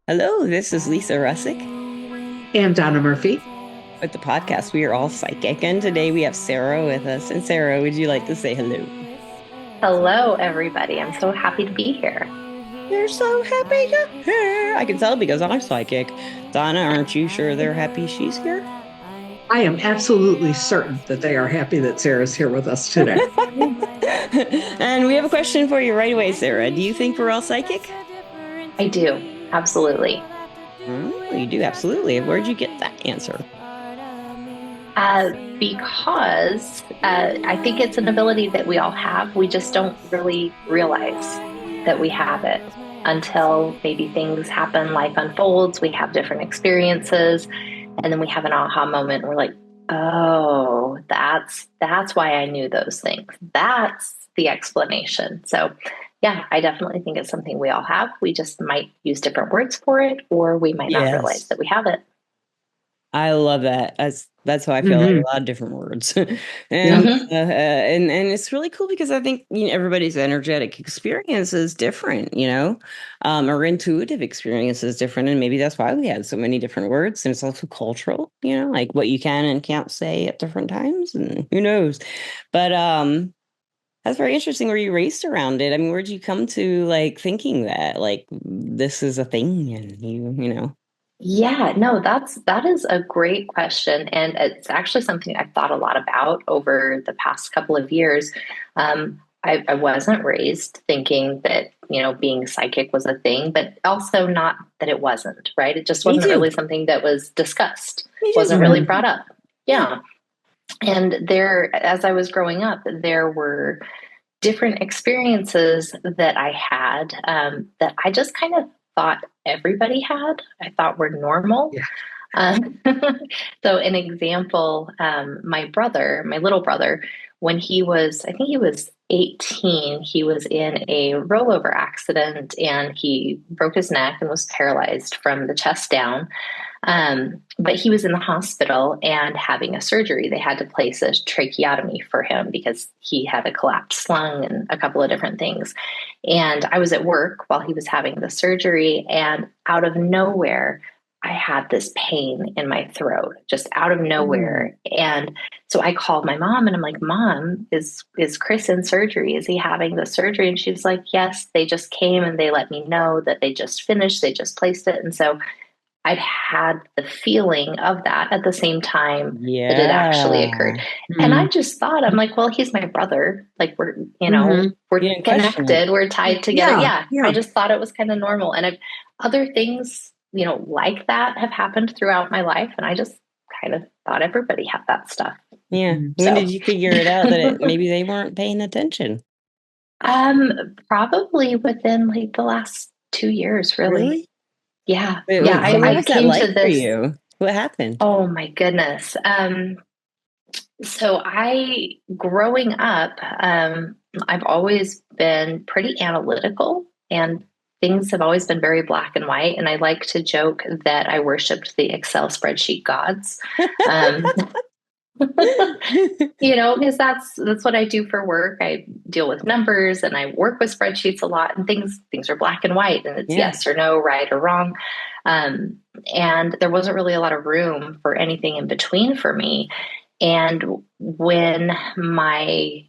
Hello, this is Lisa Russick And Donna Murphy. with the podcast We Are All Psychic. And today we have Sarah with us. And Sarah, would you like to say hello? Hello, everybody. I'm so happy to be here. They're so happy you're here. I can tell because I'm psychic. Donna, aren't you sure they're happy she's here? I am absolutely certain that they are happy that Sarah's here with us today. And we have a question for you right away, Sarah. Do you think we're all psychic? I do. Absolutely. You do, absolutely. Where'd you get that answer? Because I think it's an ability that we all have. We just don't really realize that we have it until maybe things happen, life unfolds, we have different experiences, and then we have an aha moment. And we're like, oh, that's why I knew those things. That's the explanation. So yeah, I definitely think it's something we all have. We just might use different words for it, or we might not realize Yes. that we have it. I love that. That's how I feel like Hmm. a lot of different words, Yeah. and it's really cool because I think everybody's energetic experience is different, or intuitive experience is different, and maybe that's why we have so many different words. And it's also cultural, like what you can and can't say at different times, and who knows. But that's very interesting. Were you raised around it? I mean, where'd you come to like thinking that like this is a thing, and you know? Yeah, no, that is a great question, and it's actually something I've thought a lot about over the past couple of years. I wasn't raised thinking that being psychic was a thing, but also not that it wasn't, right? It just Me wasn't too. really something that was discussed, Me too. wasn't really Hmm. brought up. Yeah. Yeah, and there, as I was growing up, there were different experiences that I had that I just kind of thought everybody had. I thought were normal. Yeah. Um, so, an example, my brother, my little brother, when he was, I think he was 18, he was in a rollover accident and he broke his neck and was paralyzed from the chest down. But he was in the hospital and having a surgery. They had to place a tracheotomy for him because he had a collapsed lung and a couple of different things. And I was at work while he was having the surgery, and out of nowhere, I had this pain in my throat, just out of Mm. nowhere. And so I called my mom and I'm like, Mom, is Chris in surgery? Is he having the surgery? And she's like, Yes, they just came and they let me know that they just finished, they just placed it. And so I'd had the feeling of that at the same time that it actually occurred. Yeah. And I Mm. just thought, I'm like, well, he's my brother. Like Hmm. we're You didn't question it. connected, we're tied together. Yeah. Yeah. I Yeah. just thought it was kind of normal. And other things, like that have happened throughout my life. And I just kind of thought everybody had that stuff. Yeah. When did So, you figure it out that maybe they weren't paying attention? probably within like the last 2 years, really. Really? Yeah. Wait, Yeah. wait, so what I was that came like to for this. you? What happened? Oh my goodness. So growing up, I've always been pretty analytical and things have always been very black and white. And I like to joke that I worshiped the Excel spreadsheet gods. Um, because that's what I do for work. I deal with numbers and I work with spreadsheets a lot, and things are black and white, and it's Yeah. yes or no, right or wrong. Um, and there wasn't really a lot of room for anything in between for me. And when my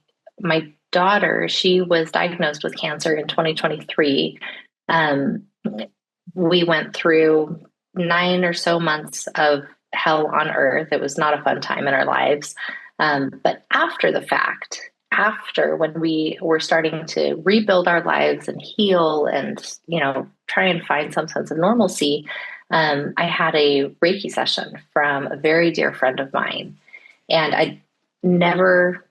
daughter, she was diagnosed with cancer in 2023, um, we went through 9 or so months of hell on earth. It was not a fun time in our lives. But after the fact, after when we were starting to rebuild our lives and heal and, try and find some sense of normalcy, I had a Reiki session from a very dear friend of mine. And I never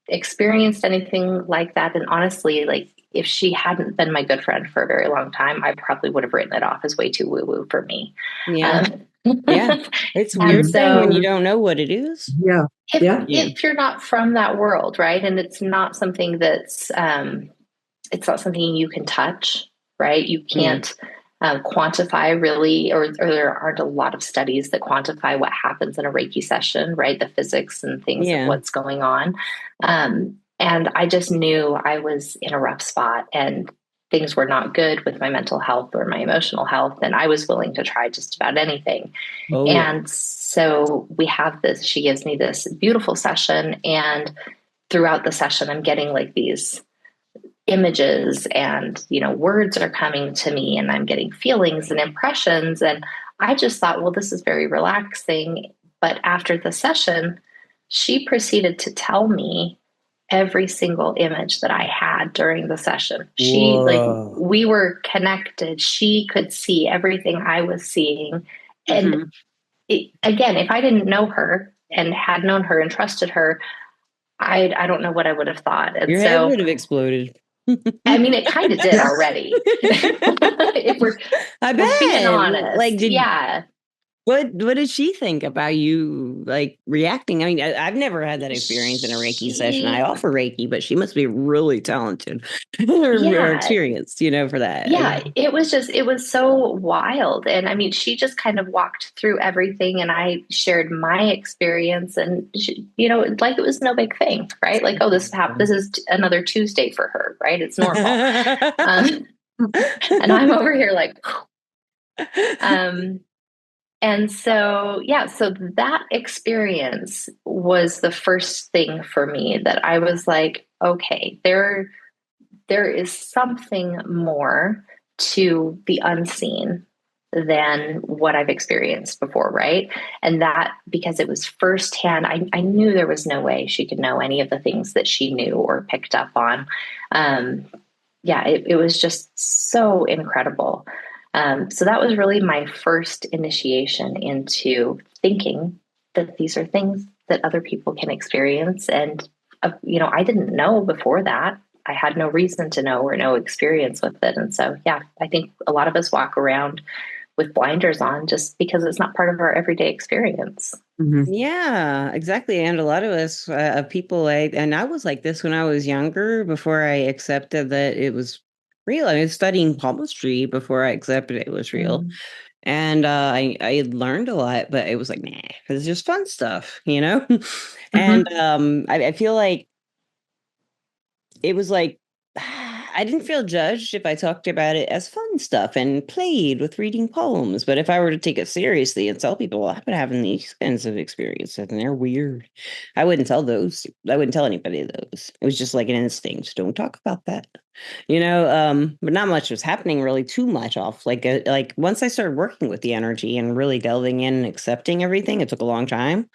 experienced anything like that. And honestly, like if she hadn't been my good friend for a very long time, I probably would have written it off as way too woo woo for me. Yeah. Um, Yeah. It's a and weird thing when you so don't know what it is. Yeah. if Yeah. Yeah. if you're not from that world, right, and it's not something that's it's not something you can touch, right? You Yeah. can't quantify really, or there aren't a lot of studies that quantify what happens in a Reiki session, right? The physics and things of Yeah. what's going on. And I just knew I was in a rough spot, and things were not good with my mental health or my emotional health, and I was willing to try just about anything. Oh yeah. And so we have this, she gives me this beautiful session, and throughout the session, I'm getting like these images and, words are coming to me, and I'm getting feelings and impressions. And I just thought, well, this is very relaxing. But after the session, she proceeded to tell me every single image that I had during the session. Whoa. We were connected. She could see everything I was seeing. And Mm-hmm. again, if I didn't know her and had known her and trusted her, I don't know what I would have thought. And Your head so, would have exploded. I mean, it kind of did Yeah. already. if we're I if we're being bet. Like, honest, did yeah. what did she think about you like reacting? I mean, I've never had that experience in a Reiki session. I She, offer Reiki, but she must be really talented or yeah, experienced, for that. yeah, it was so wild. And I mean, she just kind of walked through everything, and I shared my experience, and she, like it was no big thing, right? Like, oh, this is another Tuesday for her, right? It's normal. Um, and I'm over here like, um, and so, yeah, so that experience was the first thing for me that I was like, okay, there is something more to the unseen than what I've experienced before, right? And that, because it was firsthand, I knew there was no way she could know any of the things that she knew or picked up on. Um, yeah, it was just so incredible. So that was really my first initiation into thinking that these are things that other people can experience. And, I didn't know before that. I had no reason to know or no experience with it. And so, yeah, I think a lot of us walk around with blinders on just because it's not part of our everyday experience. Mhm. Yeah, exactly. And a lot of us, people, and I was like this when I was younger, before I accepted that it was real. I was studying palmistry before I accepted it was real. Mm. And I had learned a lot, but it was like, nah, it's just fun stuff, And Mhm. I feel like it was like I didn't feel judged if I talked about it as fun stuff and played with reading poems. But if I were to take it seriously and tell people, I've been having these kinds of experiences and they're weird, I wouldn't tell those. I wouldn't tell anybody those. It was just like an instinct. Don't talk about that. But not much was happening really too much off. Like once I started working with the energy and really delving in and accepting everything, it took a long time.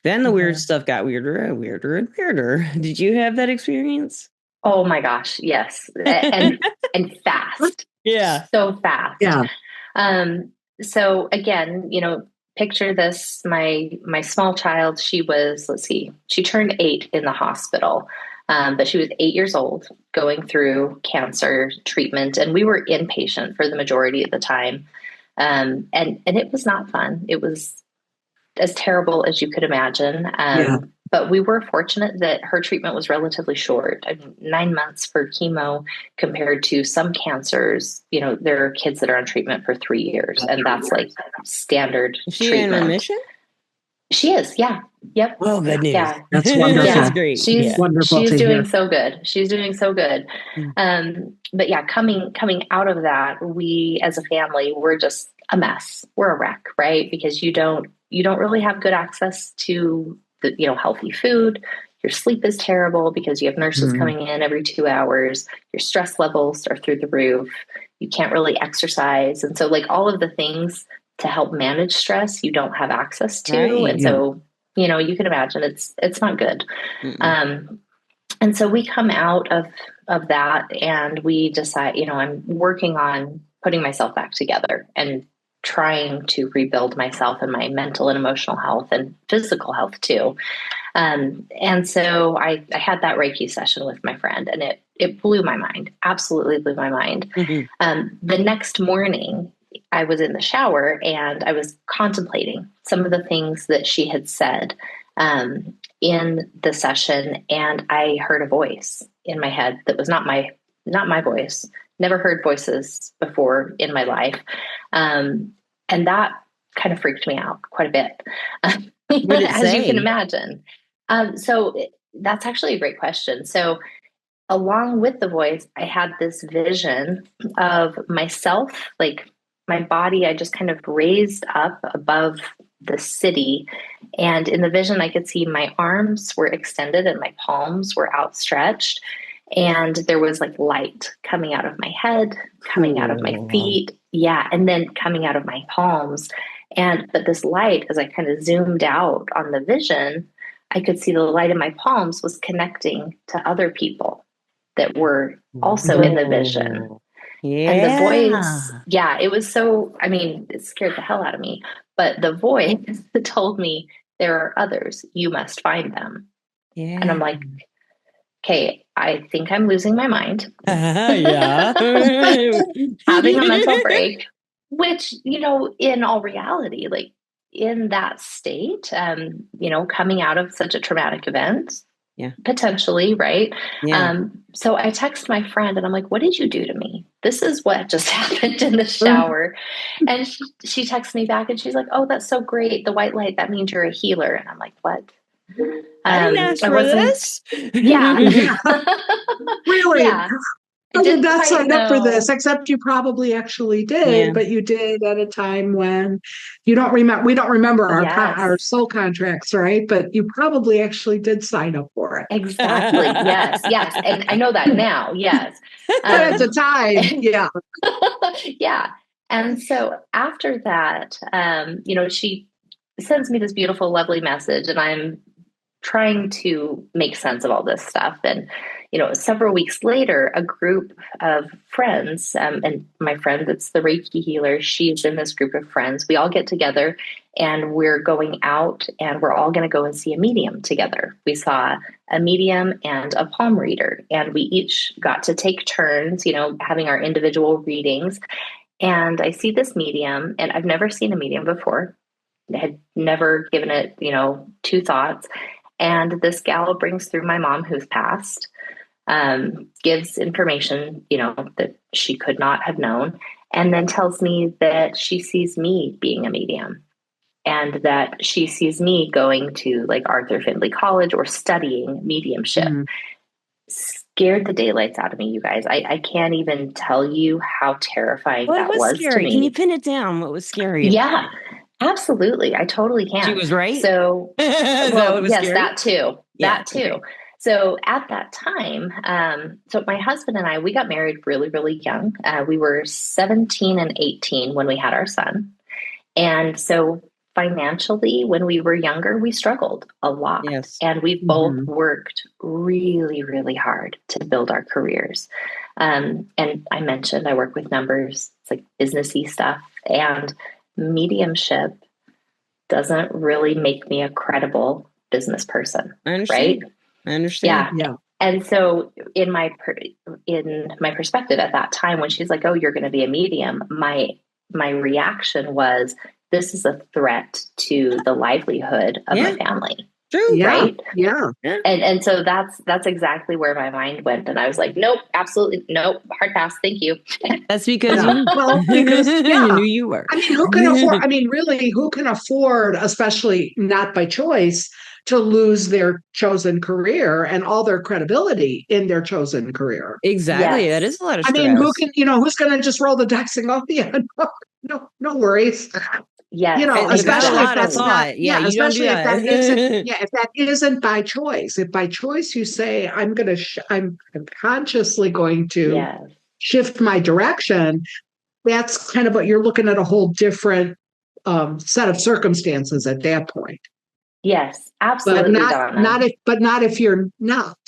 Then the weird Mhm. stuff got weirder and weirder and weirder. Did you have that experience? Oh my gosh, yes. And fast. Yeah. So fast. Yeah. Um, so again, picture this, my small child, she was, let's see, she turned 8 in the hospital. But she was 8 years old going through cancer treatment, and we were inpatient for the majority of the time. And it was not fun. It was as terrible as you could imagine. Yeah. But we were fortunate that her treatment was relatively short. I mean, 9 months for chemo compared to some cancers. There are kids that are on treatment for 3 years, and that's like standard Is she in treatment. remission? She is, yeah. Yep. Oh, good news. Yeah. That's That's Yeah. wonderful. great. She's Yeah. Wonderful she's to doing hear. so good. She's doing so good. Mm. But yeah, coming out of that, we as a family, we're just a mess. We're a wreck, right? Because you don't really have good access to the, healthy food. Your sleep is terrible because you have nurses Mhm. coming in every 2 hours. Your stress levels are through the roof. You can't really exercise. And so like all of the things to help manage stress, you don't have access to. Right. And Yeah. so, you can imagine it's not good. Mm-mm. Um, and so we come out of that, and we decide, I'm working on putting myself back together and trying to rebuild myself and my mental and emotional health and physical health too. And so I had that Reiki session with my friend, and it blew my mind, absolutely blew my mind. Mhm. The next morning, I was in the shower and I was contemplating some of the things that she had said in the session, and I heard a voice in my head that was not my voice. Never heard voices before in my life, and that kind of freaked me out quite a bit, What did it as you can say? imagine. So that's actually a great question. So along with the voice, I had this vision of myself, like my body, I just kind of raised up above the city. And in the vision, I could see my arms were extended and my palms were outstretched. And there was like light coming out of my head, coming out of my Cool. feet. Yeah. And then coming out of my palms. But this light, as I kind of zoomed out on the vision, I could see the light in my palms was connecting to other people that were also in the vision. Cool. And the voice, Yeah. yeah, it was so, I mean, it scared the hell out of me. But the voice told me there are others, you must find them. And I'm Yeah. like, okay, I think I'm losing my mind, Yeah. having a mental break, which, in all reality, like in that state, coming out of such a traumatic event, Yeah. potentially, right? Yeah. So I text my friend and I'm like, what did you do to me? This is what just happened in the shower. And she texts me back and she's like, oh, that's so great. The white light, that means you're a healer. And I'm like, what? I didn't ask I for wasn't, this. yeah. Yeah, really. Yeah. I I did didn't not quite sign up for this, know. except you probably actually Yeah. did, but you did at a time when you don't remember. We don't remember our Yes, soul contracts, right? But you probably actually did sign up for it. exactly. Yes, yes. And I know that now. Yes. But at the Um, time, yeah. yeah. And so after that, she sends me this beautiful, lovely message, and I'm trying to make sense of all this stuff. And, several weeks later, a group of friends, and my friend that's the Reiki healer, she's in this group of friends. We all get together and we're going out and we're all going to go and see a medium together. We saw a medium and a palm reader, and we each got to take turns, having our individual readings. And I see this medium, and I've never seen a medium before. I had never given it, two thoughts. And this gal brings through my mom who's passed, gives information, that she could not have known, and then tells me that she sees me being a medium and that she sees me going to like Arthur Findlay College or studying mediumship. Mhm. Scared the daylights out of me, you guys. I can't even tell you how terrifying What that was was to scary? Can you me. pin it down? What was scary about Yeah, it? absolutely. I totally She can. was right. So, Is that what well, was yes, scary? that too. Yeah. That too. Okay. So at that time, so my husband and I, we got married really, really young. We were 17 and 18 when we had our son. And so financially, when we were younger, we struggled a lot. Yes. And we both Mhm. worked really, really hard to build our careers. And I mentioned I work with numbers, it's like businessy stuff. And mediumship doesn't really make me a credible business person, I right? understand. I understand. Yeah. Yeah. And so in my perspective at that time when she's like, "Oh, you're going to be a medium," my reaction was, "This is a threat to the livelihood of my Yeah. family." True. Yeah. Right? Yeah. Yeah. And so that's exactly where my mind went, and I was like, "Nope, absolutely nope, hard pass, thank you." That's because Yeah. you Well, because, you yeah. knew you were. I mean, who can afford, I mean, really, who can afford, especially not by choice, to lose their chosen career and all their credibility in their chosen career? Exactly. That Yes. is a lot of I mean, who stress. can, who's going to just roll the dice and go, yeah, no, no, no worries. Yes, And that's a Especially if lot of that's exactly. not, thought. Yeah, yeah, you don't do especially if that isn't, that. yeah, if that isn't by choice. If by choice you say, I'm consciously going to Yes. shift my direction, that's kind of what you're looking at, a whole different set of circumstances at that point. Yes, But absolutely, not Donna. not if but not if you're not.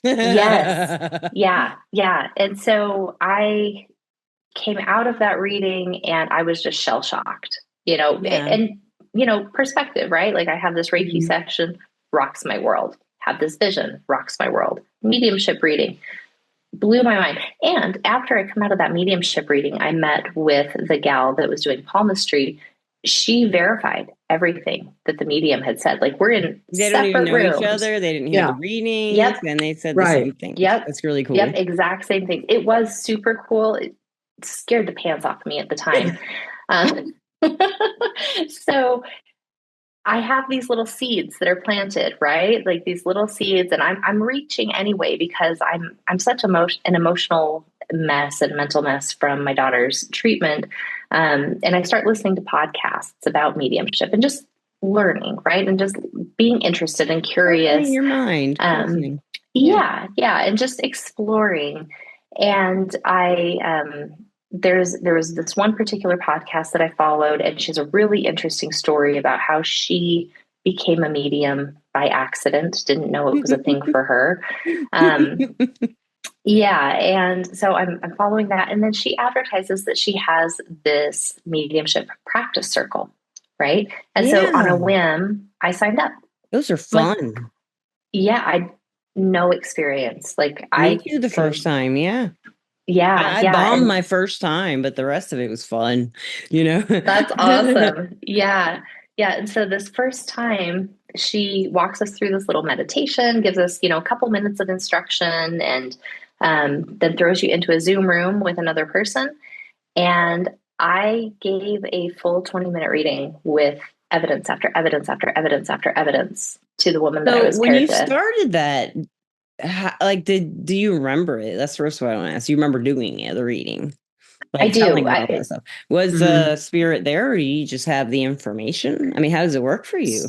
Yes. Yeah. Yeah. And so I came out of that reading and I was just shell shocked, Yeah. and, perspective, right? Like I have this Reiki Mhm. session, rocks my world. Have this vision, rocks my world. Mediumship reading blew my mind. And after I come out of that mediumship reading, I met with the gal that was doing palmistry. She verified everything that the medium had said. Like we're in They don't even separate know each rooms. other. They didn't hear Yeah, the readings, Yep. and they said the right. same thing. Yep. That's really Yep. cool. Exact same thing. It was super cool. It scared the pants off me at the time. Um, so I have these little seeds that are planted, right? Like these little seeds, and I'm reaching anyway because I'm such an emotional mess and mental mess from my daughter's treatment. And I start listening to podcasts about mediumship and just learning, right? And just being interested and Opening curious. your mind, listening. Yeah, and just exploring. And there was this one particular podcast that I followed, and she has a really interesting story about how she became a medium by accident, didn't know it was a thing for her. Um, yeah, and so I'm following that, and then she advertises that she has this mediumship practice circle, right? And so on a Yeah, whim, I signed up. those are Like, fun. yeah, I no experience. Like Me I too, the first can, time. Yeah. yeah, I yeah, bombed and my first time, but the rest of it was fun, you that's know? awesome. Yeah. Yeah. And so this first time she walks us through this little meditation, gives us, a couple minutes of instruction, and then throws you into a Zoom room with another person. And I gave a full 20-minute reading with evidence after evidence after evidence after evidence to the woman that I So was when paired you with. started that, do you remember it? That's the first one I want to ask. You remember doing it, the reading, I like do. telling about that stuff. Was Mhm. the spirit there, or do you just have the information? I mean, how does it work for you?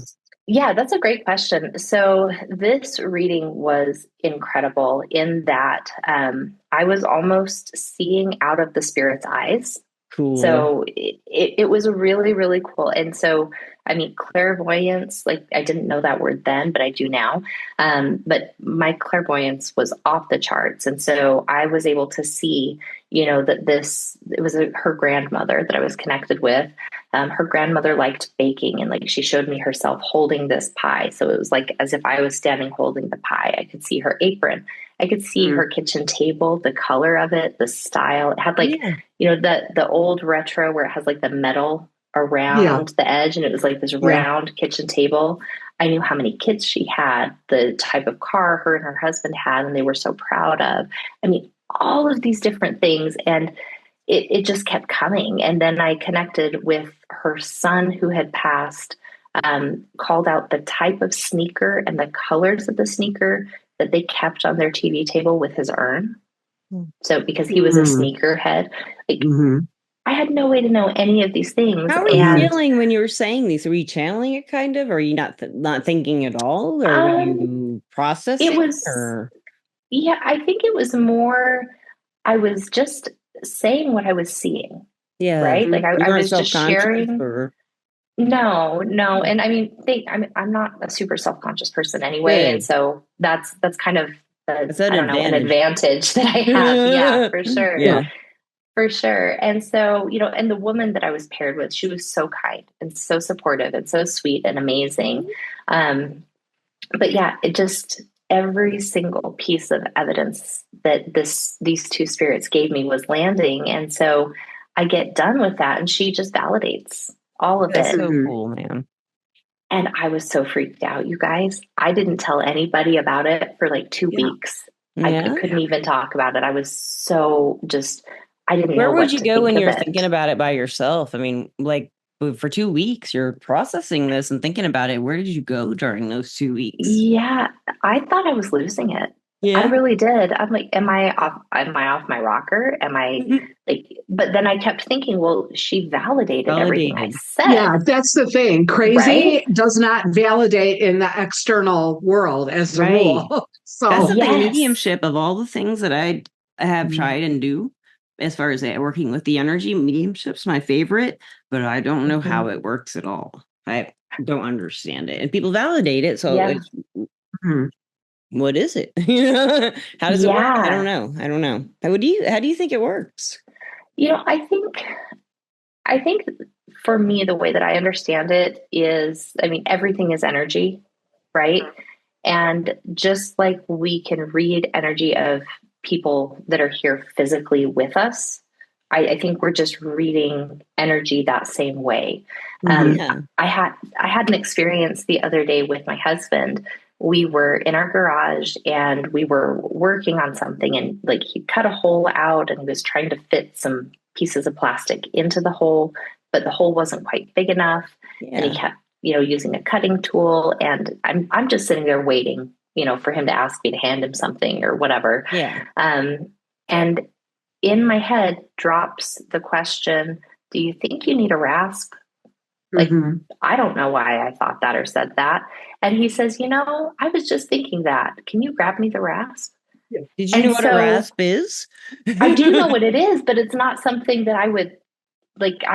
Yeah, that's a great question. So, this reading was incredible in that I was almost seeing out of the spirit's eyes. Cool. So it was really, really cool. And so, I mean, clairvoyance, like I didn't know that word then, but I do now. But my clairvoyance was off the charts. And so I was able to see, that it was her grandmother that I was connected with. Her grandmother liked baking, and like she showed me herself holding this pie. So it was like as if I was standing holding the pie. I could see her apron. I could see Mhm. her kitchen table, the color of it, the style. It had like, Yeah. the old retro where it has like the metal Yeah, around the edge, and it was like this yeah. round kitchen table. I knew how many kids she had, the type of car her and her husband had, and they were so proud of. I mean, all of these different things. And it just kept coming. And then I connected with her son who had passed, called out the type of sneaker and the colors of the sneaker that they kept on their TV table with his urn. So because he was a Mhm. sneakerhead, like Mhm. I had no way to know any of these things. How were you Mhm. And feeling when you were saying these? Were you channeling it kind of? Or are you not thinking at all? Or were um, you it processing? was, Or yeah, I think it was more, I was just saying what I was seeing, yeah, right? Like Mhm. you I weren't was just self-conscious sharing. or No, no. And I mean, I'm not a super self-conscious person anyway. And good. so that's kind of That's an I don't know, an advantage. advantage that I have. Yeah, for sure. Yeah. Yeah. For sure. And so, and the woman that I was paired with, she was so kind and so supportive and so sweet and amazing. Um, but yeah, it just every single piece of evidence that these two spirits gave me was landing. And so I get done with that and she just validates all of That's it. so Mhm. cool, man. And I was so freaked out, you guys. I didn't tell anybody about it for like two Yeah. weeks. I Yeah. couldn't even talk about it. I was so just, I didn't Where know would what you to go think when of you're thinking it. about it by yourself? I mean, like for 2 weeks, you're processing this and thinking about it. Where did you go during those 2 weeks? Yeah, I thought I was losing it. I Yeah. really did. I'm like, am I off my rocker? Am I like, but then I kept thinking, well, she validated everything I Validated. Yeah, said, that's the thing. right? Crazy does not validate in the external world as a Right. rule. That's the So, thing, Yes. mediumship, of all the things that I have Mhm. tried and do, as far as working with the energy, mediumship's my favorite, but I don't know how Mhm. it works at all. I don't understand it. And people validate it, so Yeah. it's Mhm. what is it? You know, how does it work? I don't Yeah. know. I don't know. How do you think it works? I think for me, the way that I understand it is, I mean, everything is energy, right? And just like we can read energy of people that are here physically with us, I think we're just reading energy that same way. Mhm. Um, Yeah. I had an experience the other day with my husband. We were in our garage and we were working on something, and like he cut a hole out and he was trying to fit some pieces of plastic into the hole, but the hole wasn't quite big enough. And he Yeah. kept, using a cutting tool, and I'm just sitting there waiting, for him to ask me to hand him something or whatever. Yeah. And in my head drops the question, do you think you need a rasp? Like, I don't know why I thought that or said that. And he says, I was just thinking that. Can you grab me the rasp? Did you know what a rasp is? I do know what it is, but it's not something that I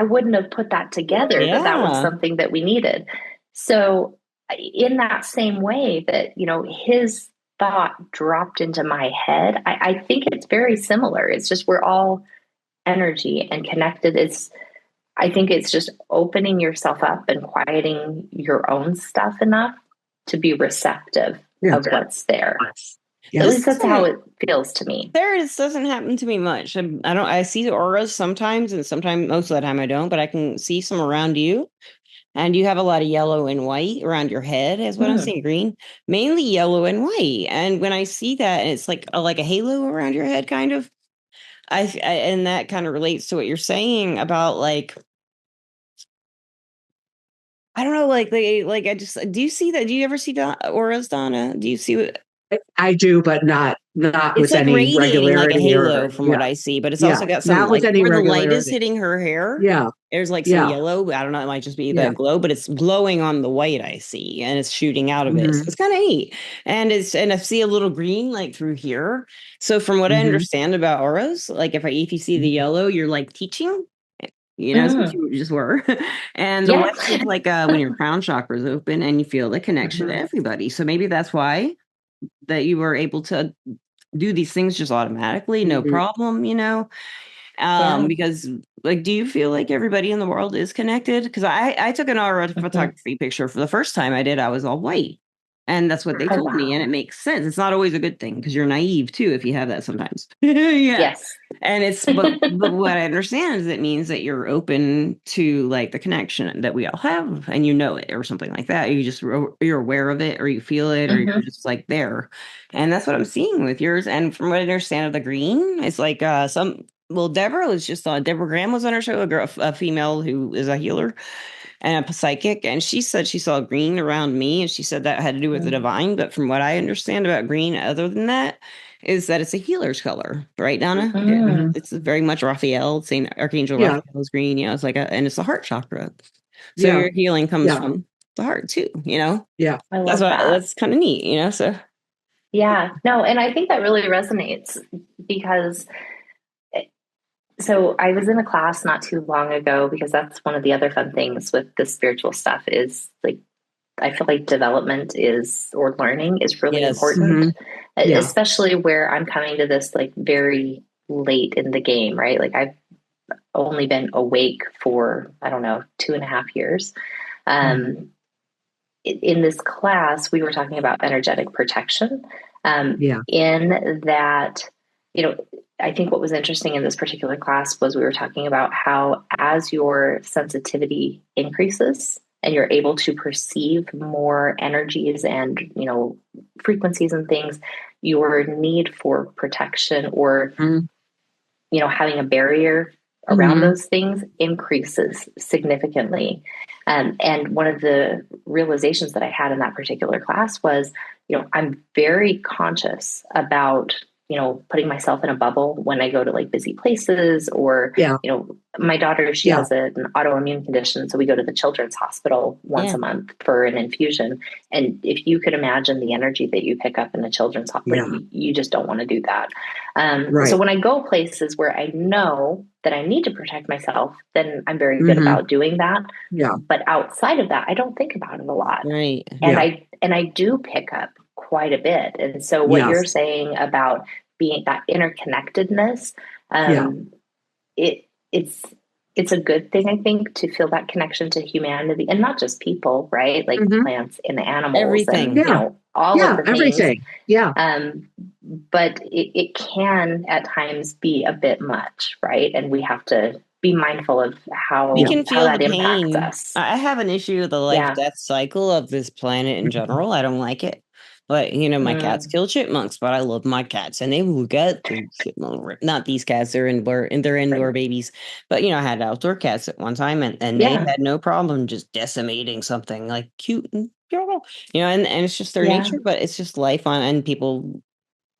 wouldn't have put that together, that was something that we needed. So in that same way that, his thought dropped into my head, I think it's very similar. It's just, we're all energy and connected. I think it's just opening yourself up and quieting your own stuff enough to be receptive of what's there. At least that's how it feels to me. This doesn't happen to me much. I see the auras sometimes, and sometimes, most of the time I don't, but I can see some around you. And you have a lot of yellow and white around your head, is what I'm seeing. Green, mainly yellow and white. And when I see that, and it's like a halo around your head, kind of, and that kind of relates to what you're saying about, like, I don't know, I just, do you see that? Do you ever see auras, Donna? Do you see what? I do, but not It's with like any radiating like a regularity halo from what I see, but it's also got some, not with like, any where the light regularity. is hitting her hair. Yeah. There's like some yellow. I don't know. It might just be the glow, but it's glowing on the white I see, and it's shooting out of it. So it's kind of neat. And I see a little green like through here. So from what I understand about auras, like if you see the yellow, you're like teaching. That's what you just were. And the white is like when your crown chakra is open and you feel the connection to everybody. So maybe that's why that you were able to do these things just automatically, no problem, because, like, do you feel like everybody in the world is connected? Because I took an aura photography picture for the first time I did. I was all white, and that's what they told me, and it makes sense. It's not always a good thing because you're naive too if you have that sometimes. Yes. And but what I understand is it means that you're open to, like, the connection that we all have, and it or something like that. You're aware of it, or you feel it, or you're just like there. And that's what I'm seeing with yours. And from what I understand of the green, it's like Deborah Graham was on her show, a female who is a healer and a psychic, and she said she saw green around me, and she said that had to do with the divine. But from what I understand about green, other than that, is that it's a healer's color, right, Donna? It's very much Raphael, Saint Archangel Raphael's green. It's like and it's the heart chakra. So your healing comes from the heart too. Yeah, I love that. That's kind of neat. So yeah, no, and I think that really resonates because. So I was in a class not too long ago, because that's one of the other fun things with the spiritual stuff is, like, I feel like development or learning is really important, especially where I'm coming to this, like, very late in the game, right? Like, I've only been awake for, I don't know, 2.5 years. In this class, we were talking about energetic protection. In that, I think what was interesting in this particular class was we were talking about how, as your sensitivity increases and you're able to perceive more energies and, frequencies and things, your need for protection or, having a barrier around those things increases significantly. And one of the realizations that I had in that particular class was, I'm very conscious about, putting myself in a bubble when I go to, like, busy places, or, my daughter, she has an autoimmune condition. So we go to the children's hospital once a month for an infusion. And if you could imagine the energy that you pick up in a children's hospital, you just don't want to do that. So when I go places where I know that I need to protect myself, then I'm very good about doing that. But outside of that, I don't think about it a lot. Right. And I do pick up quite a bit. And so what you're saying about being that interconnectedness, it's a good thing, I think, to feel that connection to humanity, and not just people, right? Like plants and animals, everything, and all of the everything. things. But it can at times be a bit much, right? And we have to be mindful of how we can feel that the impacts pain. us. I have an issue with the life death cycle of this planet in general. I don't like it. Like, my cats kill chipmunks, but I love my cats, and they will get the chipmunk. Not these cats; they're indoor babies. But I had outdoor cats at one time, and they had no problem just decimating something like cute and adorable. And it's just their nature, but it's just life on, and people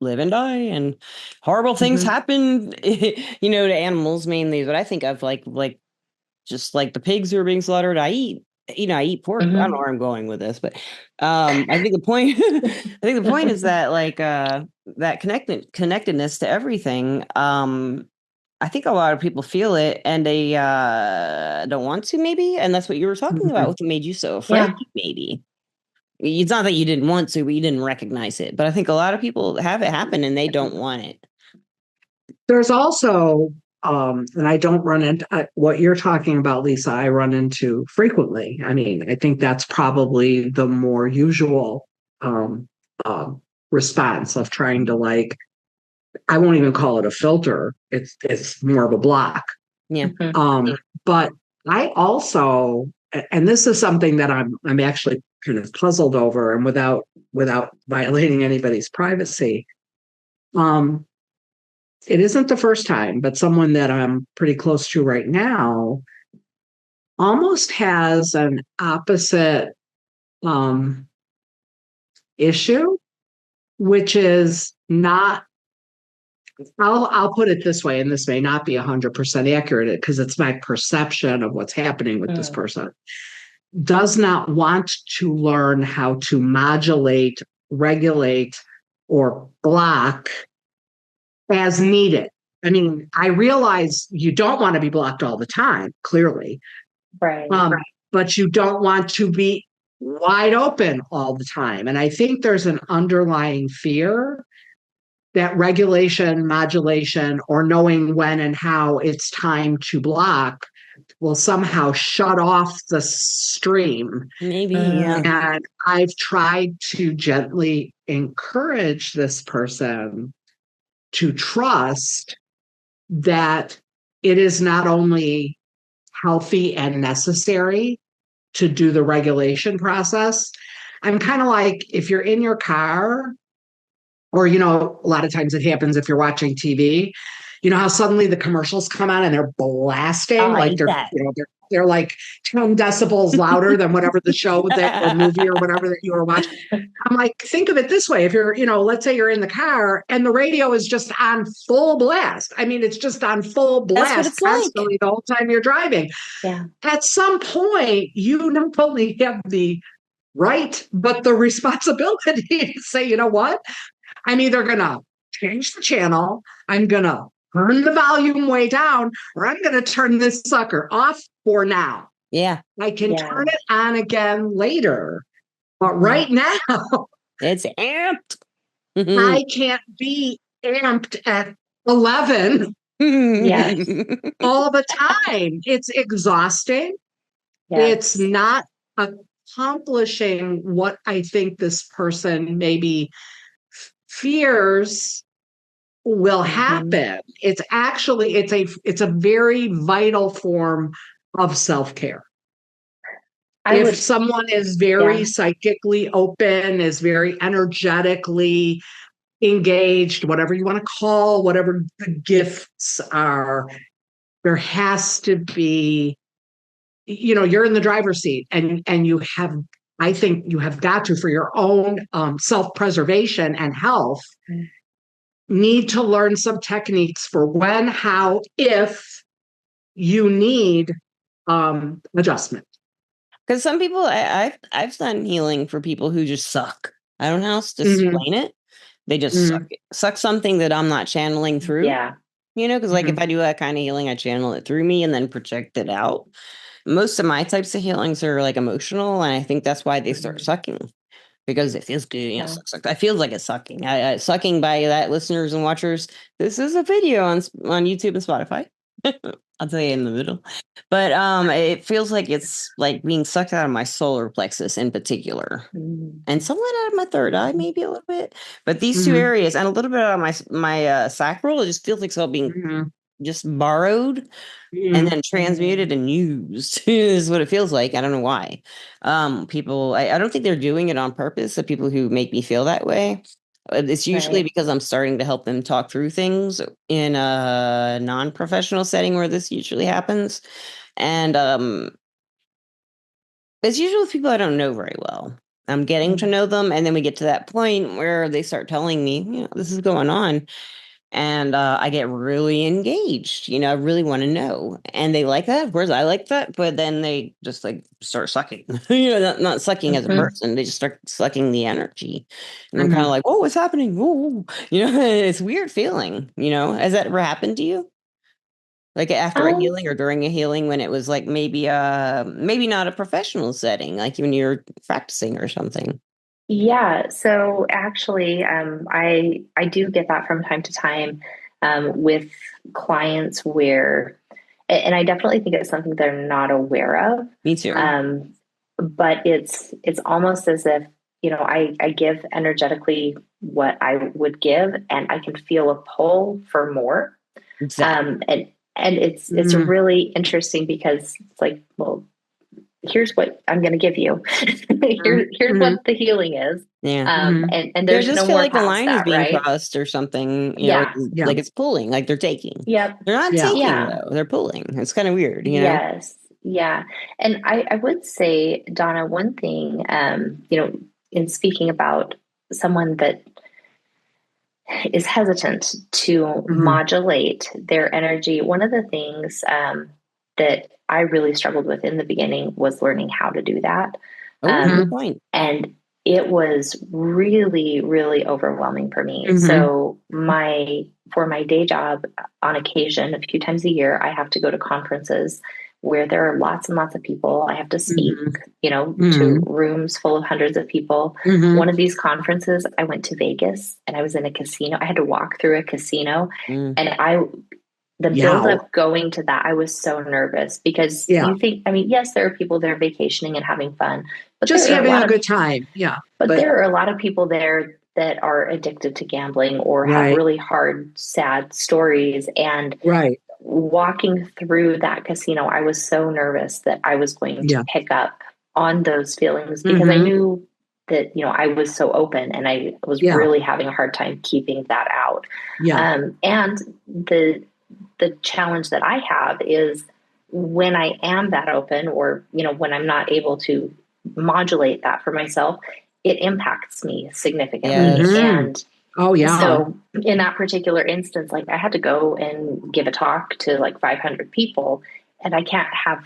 live and die, and horrible things happen. To animals mainly. But I think of like just like the pigs who are being slaughtered. I eat pork. I don't know where I'm going with this, but I think the point is that that connectedness to everything. I think a lot of people feel it and they don't want to, maybe, and that's what you were talking about, what made you so afraid, maybe. It's not that you didn't want to, but you didn't recognize it. But I think a lot of people have it happen and they don't want it. There's also, and I don't run into what you're talking about, Lisa, I run into frequently. I mean, I think that's probably the more usual response of trying to I won't even call it a filter. It's more of a block. Yeah. But I also, and this is something that I'm actually kind of puzzled over, and without violating anybody's privacy. It isn't the first time, but someone that I'm pretty close to right now almost has an opposite issue, which is not, I'll put it this way, and this may not be 100% accurate because it's my perception of what's happening with this person, does not want to learn how to modulate, regulate, or block as needed. I mean, I realize you don't want to be blocked all the time, clearly. Right. But you don't want to be wide open all the time. And I think there's an underlying fear that regulation, modulation, or knowing when and how it's time to block will somehow shut off the stream. Maybe, yeah. And I've tried to gently encourage this person to trust that it is not only healthy and necessary to do the regulation process. I'm kind of like, if you're in your car, or, a lot of times it happens if you're watching TV, how suddenly the commercials come on and they're blasting, they're like 10 decibels louder than whatever the show that or movie or whatever that you were watching. I'm like, think of it this way. If you're, let's say you're in the car and the radio is just on full blast. I mean, it's just on full blast constantly the whole time you're driving. Yeah. At some point, you not only have the right, but the responsibility to say, you know what? I'm either going to change the channel, I'm going to turn the volume way down, or I'm going to turn this sucker off for now. Yeah. I can turn it on again later. But right now, it's amped. I can't be amped at 11 all the time. It's exhausting. It's not accomplishing what I think this person maybe fears will happen. It's actually, it's a very vital form of self-care. If someone is very psychically open, is very energetically engaged, whatever you want to call, whatever the gifts are, there has to be, you're in the driver's seat and you have, I think you have got to, for your own self-preservation and health, need to learn some techniques for when, how, if you need adjustment. Because some people, I've done healing for people who just suck. I don't know how else to explain it. They just suck something that I'm not channeling through. Yeah. Because if I do that kind of healing, I channel it through me and then project it out. Most of my types of healings are emotional, and I think that's why they start sucking. Because it feels good, suck. I feel like it's sucking. Sucking by that, listeners and watchers. This is a video on YouTube and Spotify. I'll tell you in the middle. But it feels like it's like being sucked out of my solar plexus in particular, and somewhat out of my third eye, maybe a little bit. But these two areas and a little bit out of my sacral, it just feels like it's all being just borrowed and then transmuted and used is what it feels like. I don't know why. People, I don't think they're doing it on purpose. The people who make me feel that way. It's usually Right. because I'm starting to help them talk through things in a non-professional setting where this usually happens. And it's usually with people I don't know very well. I'm getting to know them, and then we get to that point where they start telling me, this is going on, and I get really engaged. I really want to know, and they like that. Of course, I like that, but then they just like start sucking. Not sucking as a Mhm. person; they just start sucking the energy, and I'm kind of Mhm. like, "Oh, what's happening?" Oh, it's a weird feeling. Has that ever happened to you? Like after a Um, healing or during a healing when it was like maybe not a professional setting, like when you're practicing or something. yeah, so actually, I do get that from time to time with clients where, and I definitely think it's something they're not aware of. Me too. Um, but it's almost as if, I give energetically what I would give, and I can feel a pull for more. Exactly. And it's Mhm. really interesting because it's like, well, here's what I'm going to give you. Here's Mhm. what the healing is. Yeah. Mhm. And They there's just no feel more like the past line is that, being right? crossed or something, or Yeah. Yeah. like it's pulling, like they're taking. Yep. They're not Yeah. taking Yeah. though. They're pulling. It's kind of weird. Yes. Yeah. And I would say, Donna, one thing, in speaking about someone that is hesitant to Mhm. modulate their energy, one of the things that I really struggled with in the beginning was learning how to do that. Oh, good Mhm. point. And it was really, really overwhelming for me. Mhm. So for my day job, on occasion, a few times a year, I have to go to conferences where there are lots and lots of people. I have to speak, Mhm. to Mhm. rooms full of hundreds of people. One Mhm. of these conferences, I went to Vegas and I was in a casino. I had to walk through a casino, Mm. and the Yeah. buildup going to that, I was so nervous because Yeah. you think, I mean, yes, there are people there vacationing and having fun, but Just there are a having lot a of good time. Yeah. but But there are a lot of people there that are addicted to gambling or have right. really hard, sad stories. And Right. walking through that casino, I was so nervous that I was going to Yeah. pick up on those feelings because I Mhm. knew that, I was so open and I was Yeah. really having a hard time keeping that out. Yeah. And the challenge that I have is when I am that open or, when I'm not able to modulate that for myself, it impacts me significantly. Yes. Mhm. And Oh yeah. so in that particular instance, like I had to go and give a talk to like 500 people, and I can't have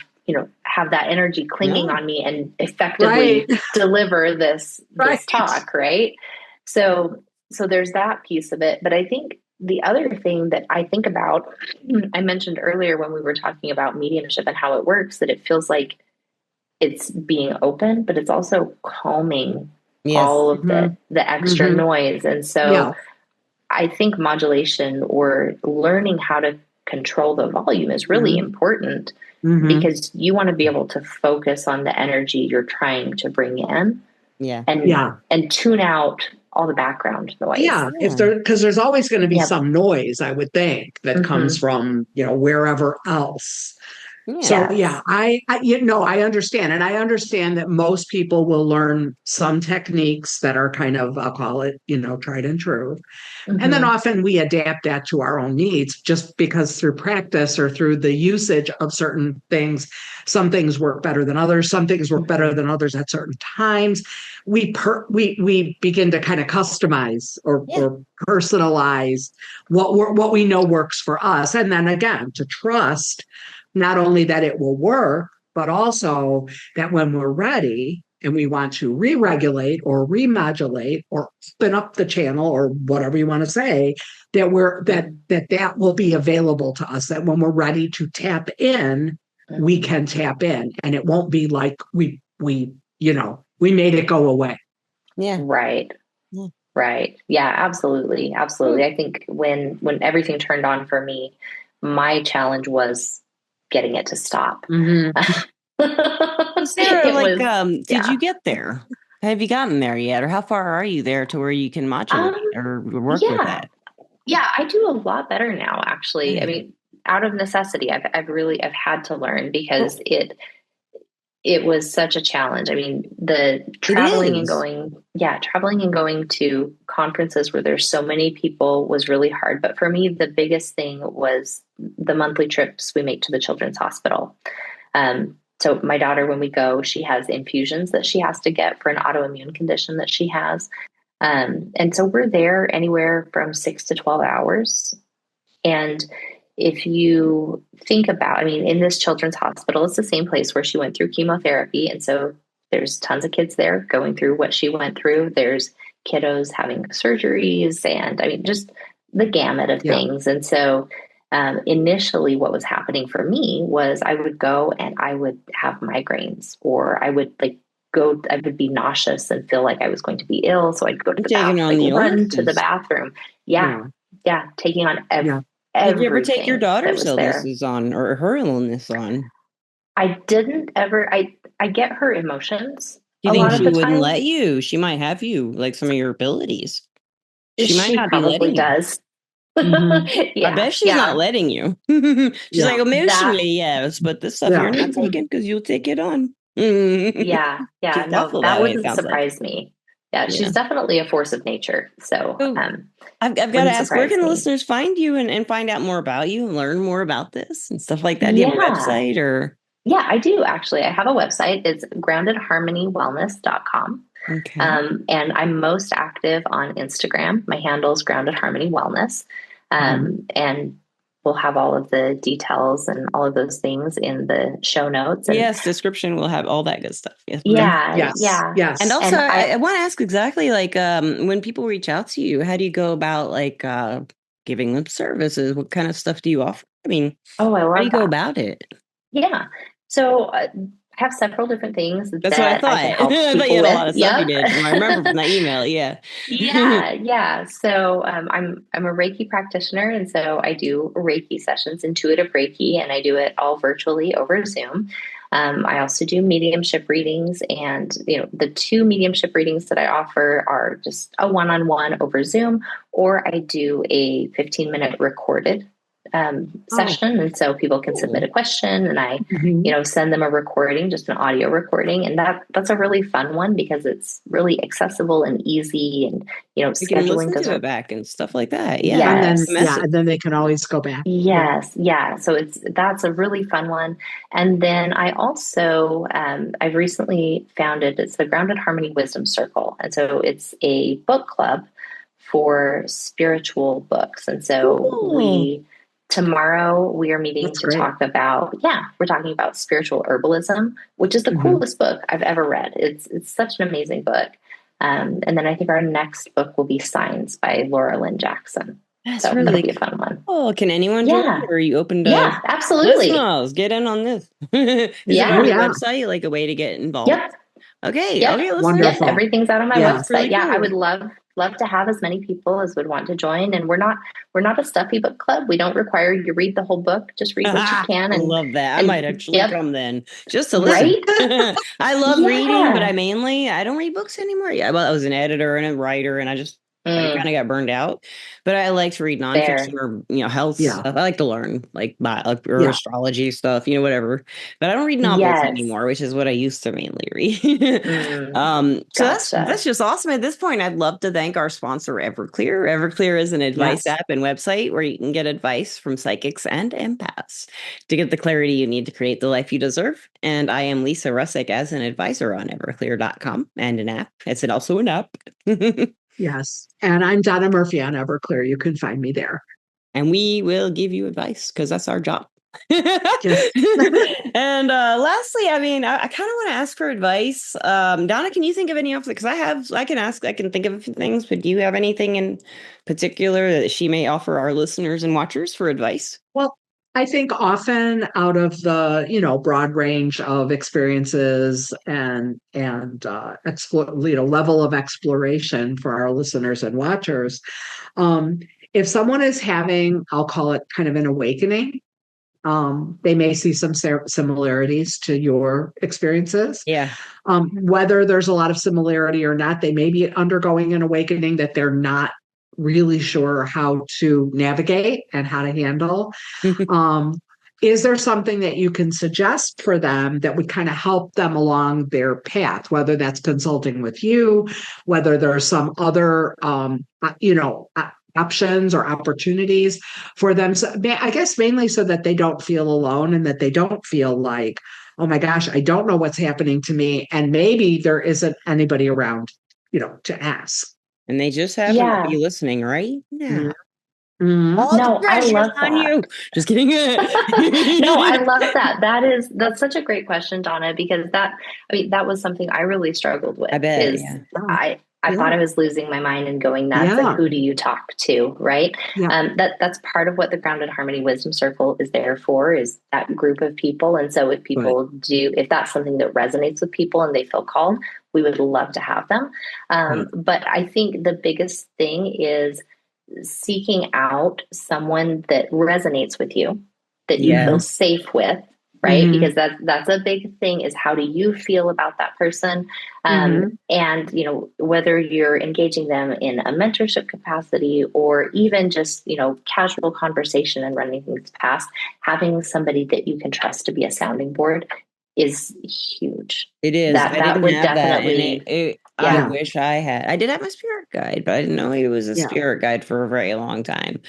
that energy clinging No. on me and effectively Right. deliver this Right. talk, right? So there's that piece of it. But I think the other thing that I think about, I mentioned earlier when we were talking about mediumship and how it works, that it feels like it's being open, but it's also calming Yes. all of the Mhm. the extra Mhm. noise. And so Yeah. I think modulation or learning how to control the volume is really Mhm. important Mhm. because you want to be able to focus on the energy you're trying to bring in Yeah. and Yeah. tune out all the background noise. Yeah, if Yeah. there because there's always going to be Yep. some noise, I would think, that comes Mm-hmm. from, wherever else. Yeah. So yeah, Yes. I understand, and I understand that most people will learn some techniques that are kind of, I'll call it, tried and true. And then Mm-hmm. often we adapt that to our own needs just because through practice or through the usage of certain things, some things work better than others, some things work better Mm-hmm. than others at certain times. We begin to kind of customize or Yeah. personalize what we know works for us. And then again, to trust not only that it will work, but also that when we're ready and we want to re-regulate or remodulate or open up the channel or whatever you want to say, that we're that will be available to us, that when we're ready to tap in, we Mm-hmm. can tap in, and it won't be like we made it go away. Yeah. Right. Yeah. Right. Yeah, absolutely. Hmm. Absolutely. I think when everything turned on for me, my challenge was getting it to stop. Mm-hmm. Is there It like was, did yeah. you get there? Have you gotten there yet? Or how far are you there to where you can Um, modulate or work with yeah. that? Yeah, I do a lot better now, actually. I Good. mean, out of necessity. I've had to learn because it was such a challenge. I mean, the It traveling and is. traveling and going to conferences where there's so many people was really hard. But for me, the biggest thing was the monthly trips we make to the children's hospital. So my daughter, when we go, she has infusions that she has to get for an autoimmune condition that she has. And so we're there anywhere from 6 to 12 hours. And if you think about, I mean, in this children's hospital, it's the same place where she went through chemotherapy. And so there's tons of kids there going through what she went through. There's kiddos having surgeries and I mean, just the gamut of things. And so initially what was happening for me was I would go and I would have migraines or I would I would be nauseous and feel like I was going to be ill. So I'd go to the Taking bathroom, on the run to the illnesses. bathroom. Yeah. Taking on Did you ever take your everything that daughter's was there. illnesses on or her illness on? I didn't ever, I get her emotions Do you a think lot of she the wouldn't time. let you? She might have you, like some of your abilities. She might She not be probably letting you. does. I bet she's not letting you. She's like, That, emotionally, yes, but this stuff you're not taking because you'll take it on. She's no, thoughtful that that way, it wouldn't sounds like. surprise me. Yeah, Yeah. she's definitely a force of nature. So, So I've got to wouldn't ask, where surprise can the me. listeners find you and find out more about you and learn more about this and stuff like that? Do you have a Yeah. website or? Yeah, I do actually. I have a website. It's groundedharmonywellness.com. Okay. And I'm most active on Instagram. My handle is Grounded Harmony Wellness. And we'll have all of the details and all of those things in the show notes. And yes, description will have all that good stuff. Yes. Yes. And also, And I want to ask exactly like when people reach out to you, how do you go about like giving them services? What kind of stuff do you offer? I mean, I how do love you go that. about it? Yeah. So I have several different things That's what I that I can thought. help I thought you people had a with. lot of stuff you Yep. did. I remember from that email. Yeah. Yeah. So I'm a Reiki practitioner, and so I do Reiki sessions, intuitive Reiki, and I do it all virtually over Zoom. I also do mediumship readings, and the two mediumship readings that I offer are just a one-on-one over Zoom, or I do a 15-minute recorded session, and so people can submit a question, and I send them a recording, just an audio recording, and that's a really fun one because it's really accessible and easy, and You can scheduling listen to it doesn't. back and stuff like that. Yeah. Yes. And then they can always go back. Yes, yeah. So that's a really fun one. And then I also I've recently founded, it's the Grounded Harmony Wisdom Circle, and so it's a book club for spiritual books. And so tomorrow we are meeting to talk about, we're talking about spiritual herbalism, which is the coolest book I've ever read. It's such an amazing book. And then I think our next book will be Signs by Laura Lynn Jackson. That's so really that'll be a fun one. Oh, can anyone join? Or are you open to? Yeah, absolutely. Listeners, get in on this. Is it on your website, like a way to get involved? Yep. Okay. Yep. Okay. Wonderful. Yep. Everything's out on my website. Really cool. I would love to have as many people as would want to join. And we're not a stuffy book club. We don't require you to read the whole book. Just read what you can. And I love that. I might actually come then just to listen. Right? I love reading, but I don't read books anymore. Yeah. Well, I was an editor and a writer, and I kind of got burned out, but I like to read nonfiction or health stuff. I like to learn like astrology stuff, whatever. But I don't read novels anymore, which is what I used to mainly read. So that's just awesome. At this point, I'd love to thank our sponsor, Everclear. Everclear is an advice app and website where you can get advice from psychics and empaths to get the clarity you need to create the life you deserve. And I am Lisa Rusczyk as an advisor on Everclear.com and an app. It's also an app. Yes. And I'm Dona Murphy on Everclear. You can find me there. And we will give you advice because that's our job. And lastly, I mean, I kind of want to ask for advice. Donna, can you think of any of it? Because I can think of a few things, but do you have anything in particular that she may offer our listeners and watchers for advice? Well, I think often out of the, broad range of experiences and level of exploration for our listeners and watchers, if someone is having, I'll call it kind of an awakening, they may see some similarities to your experiences. Yeah. Whether there's a lot of similarity or not, they may be undergoing an awakening that they're not really sure how to navigate and how to handle. Is there something that you can suggest for them that would kind of help them along their path, whether that's consulting with you, whether there are some other, options or opportunities for them? So, I guess mainly so that they don't feel alone and that they don't feel like, oh my gosh, I don't know what's happening to me. And maybe there isn't anybody around, to ask. And they just happen to be listening right now. Mm-hmm. All the No, I pressure's love on that. you. Just kidding. No, I love that. That's such a great question, Donna, because that was something I really struggled with. I bet. Is Yeah. I thought I was losing my mind and going nuts. Yeah. And who do you talk to, right? Yeah. That's part of what the Grounded Harmony Wisdom Circle is there for, is that group of people. And so if that's something that resonates with people and they feel called, we would love to have them. But I think the biggest thing is seeking out someone that resonates with you, that you feel safe with, right? Mm-hmm. Because that's a big thing, is how do you feel about that person? And, whether you're engaging them in a mentorship capacity or even just, casual conversation and running things past, having somebody that you can trust to be a sounding board is huge. It is. I That didn't would have definitely. that. And I wish I had. I did have my spirit guide, but I didn't know he was a spirit guide for a very long time.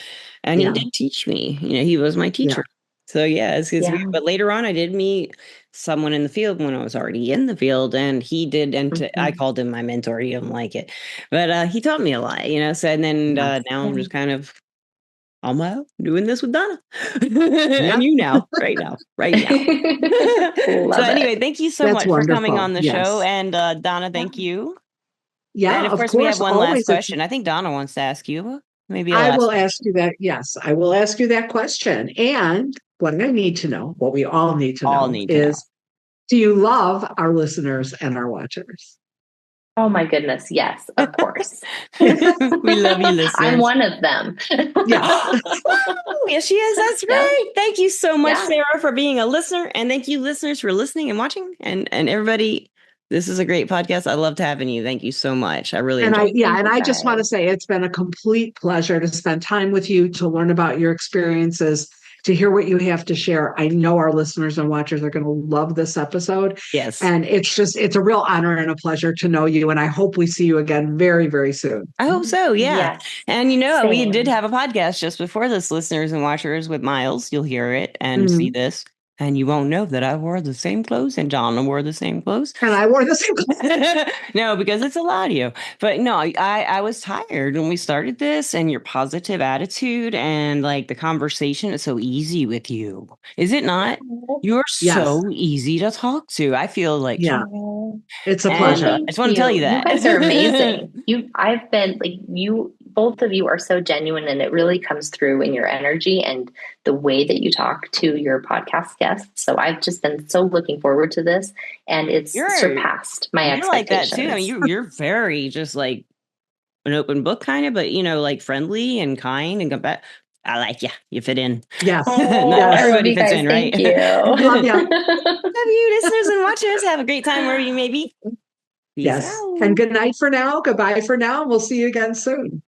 And he did teach me. He was my teacher. So it's weird. But later on, I did meet someone in the field when I was already in the field, and he did. And I called him my mentor. He didn't like it, but he taught me a lot. So and then now I'm just kind of on my own doing this with Donna and you now, right now. So anyway, thank you so much for coming on the show. And Donna, thank you. Yeah, and of course, we have one last question. I think Donna wants to ask you. Maybe I will ask you that. Yes, I will ask you that question. And what I need to know, what we all need to know, is do you love our listeners and our watchers? Oh my goodness. Yes, of course. We love you, listeners. I'm one of them. Yes. Yes, she is. That's right. Thank you so much, Sarah, for being a listener. And thank you, listeners, for listening and watching. And everybody, this is a great podcast. I loved having you. Thank you so much. I really enjoyed it. And I just want to say it's been a complete pleasure to spend time with you, to learn about your experiences, to hear what you have to share. I know our listeners and watchers are going to love this episode. Yes. And it's a real honor and a pleasure to know you. And I hope we see you again very, very soon. I hope so. Yeah. Yes. And we did have a podcast just before this, listeners and watchers, with Miles. You'll hear it and see this. And you won't know that I wore the same clothes and Donna wore the same clothes. And I wore the same clothes. No, because it's a lot of you. But no, I was tired when we started this, and your positive attitude and like the conversation is so easy with you. Is it not? You're so easy to talk to. I feel like it's a pleasure. I just want to tell you that. You guys are amazing. I've been like both of you are so genuine, and it really comes through in your energy and the way that you talk to your podcast guests. So I've just been so looking forward to this, and it's surpassed my expectations. Like that too. I mean, you're very just like an open book kind of, but like friendly and kind and combat. I like you. You fit in. Yes. Everybody fits in, right? Thank you. Love you. Love you, listeners and watchers. Have a great time wherever you may be. Peace out. And good night for now. Goodbye for now. We'll see you again soon.